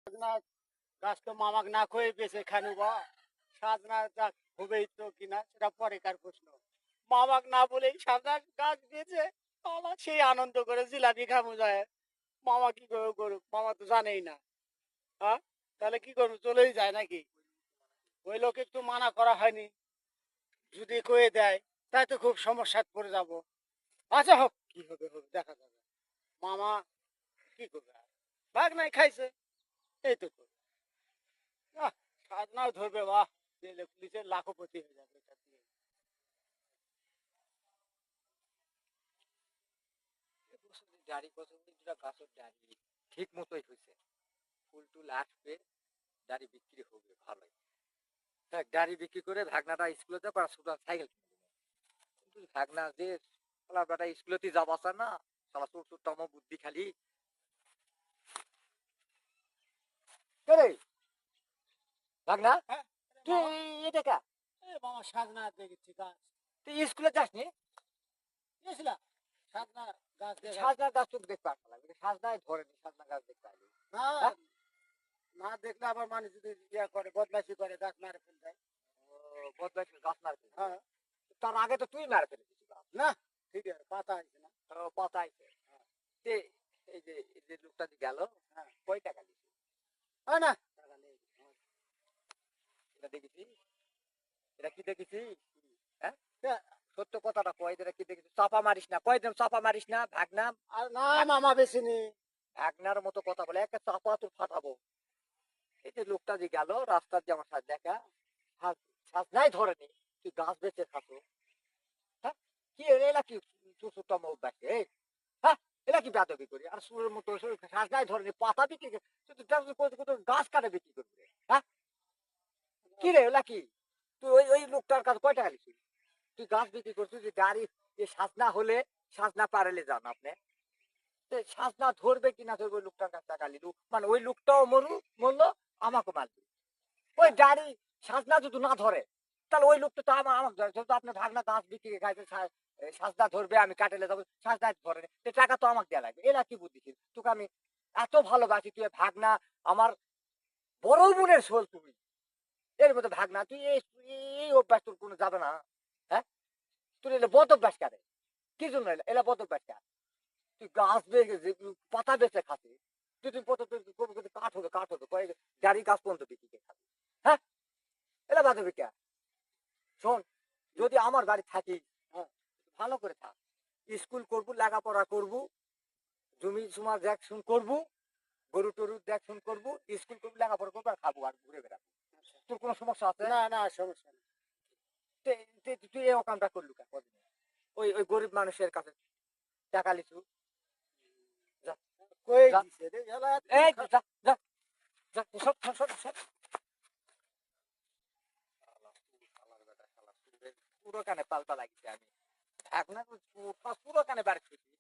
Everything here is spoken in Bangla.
সাজনা গাছ তো মামাক না খয়ে বেঁচে খানু বা সাজনা গাছ হবেই তো কিনা সেটা পরেকার প্রশ্ন। মামাক না বলেই সাজনা গাছ বেঁচে আমার সেই আনন্দ করে জিলাপি খামু যায়। মামা কি করে করুক, মামা তো জানেই না। হ্যাঁ, তাহলে কি করবো, চলেই যায় নাকি? ওই লোকে একটু মানা করা হয়নি, যদি কয়ে দেয় তাই তো খুব সমস্যায় পড়ে যাব। আচ্ছা হোক, কি হবে হবে দেখা যাবে। মামা কি করবে আর, ভাগ নাই খাইছে, এই তো করবে। আহ, সাজনাও ধরবে, বাহ, পুলিশের লাখপতি হয়ে যাবে এটা দিয়ে। ডাড়ি পছন্দ দুটা গাছের ডাড়ি ঠিক মতোই হয়েছে, ফুল টুল আসবে, ডাড়ি বিক্রি হবে ভালোই। দেখ ডাড়ি বিক্রি করে ভাগনাটা স্কুলে যাবো আর ছোট সাইকেল কিনে দেবো। কিন্তু ভাগনা যে শালা বেটা স্কুলেতে যাবো আসা না, শালা তোর তোর তম বুদ্ধি খালি। কে রে ভাগনা, হ্যাঁ, তুই মামা, এটা কা, মামা সাজনা দেখেছি গাছ, তুই স্কুলে যাসনি? গেছিলাম সাজনা গাছ দেখা। সাজনা গাছ তোকে দেখতে আসা লাগবে, সাজনায় ধরেনি, সাজনা গাছ দেখতে আসবি। না, হ্যাঁ, না দেখলে আবার মানুষ যদি ইয়া করে, বদমাইশি করে, গাছ মারে ফেল দেয়। বদমাইশ গাছ মার ফেলেছিস? হ্যাঁ, তার আগে তো তুই মার ফেলেছিস গাছ। না, ঠিক আছে, পাতা আছে না। পাতাইছে। তে এই যে লোকটা যে গেল, হ্যাঁ, কয় টাকা দিছে? হয় না, টাকা নেই। এটা দেখেছিস? এটা কি দেখেছিস? হ্যাঁ, হ্যাঁ, সত্য কথাটা কয়, এটা কি দেখেছিস? চাপা মারিস না, কয় দিন চাপা মারিস না ভাগনা। আর না, ভাগ- মামা বেশিনি। ভাগনার মতো কথা বলে একটা চাপা তো ফাটাবো। এই যে লোকটা যে গেল রাস্তার, যে আমার সাথে দেখা, সাজনাই ধরেনি, তুই গাছ বেঁচে খাতো। হ্যাঁ, কি এলা কি চুচুতম অভ্যাস রে? হ্যাঁ, এলা কি বেদবি করি আর সুরের মতো সাজনাই ধরেনি, পাতা বিক্রি করে গাছ কাটে বিক্রি করবি রে? হ্যাঁ, কি রে এলা কি? তুই ওই ওই লোকটার কাছে কয় টাকা নিছিস? তুই গাছ বিক্রি করছিস যে গাড়ি, যে সাজনা হলে সাজনা পারেলে যান আপনি, সাজনা ধরবে কিনা ধরবে ওই লোকটার কাছে টাকা নিলু, মানে ওই লোকটাও মরলো, আমাকে মারবে। ওই গাড়ি সাজনা যদি না ধরে, তাহলে ওই লোকটা তো আমাকে ধরে, যেহেতু আপনার ভাগনা গাছ বিক্রি খাইছে, সাজনা ধরবে, আমি কাটেলে যাবো, সাজনা ধরে না, টাকা তো আমাকে দেওয়া লাগবে। এরা কি বুদ্ধিছিল, তোকে আমি এত ভালোবাসি, তুই ভাগনা আমার বড় বোনের শোল, তুমি এর মধ্যে ভাগনা, তুই এই অভ্যাস তোর কোনো যাবে না। হ্যাঁ, তোর এলে বদ অভ্যাস করে, কি জন্য এলা বদ অভ্যাস কার? তুই গাছ বেঁচে পাতা বেঁচে খাতে, তুই তুই কত কাঠ হতো কয়েক গাড়ি গাছ পর্যন্ত বিক্রি করে খাবি। হ্যাঁ, এলা বাদে বিকা। শোন, যদি আমার বাড়ি থাকি, হ্যাঁ, ভালো করে থাক, স্কুল করবো, লেখাপড়া করবো, জমি জমা দেখশুন করবো, গরু টরু দেখশুন করবো, স্কুল করবো, লেখাপড়া করবো, আর খাবো আর ঘুরে বেড়াবো। তোর কোনো সমস্যা আছে? না না, সমস্যা নেই। তুই এই কামটা করলু কেন? ওই ওই গরিব মানুষের কাছে টাকা লিচু, যা কই যা, দিছে রে শালা, এই যা যা যা, সব সব সব সব। পুরো কানে পাল্টা লাগিছে আমি, এখন পুরো কানে বার করছি।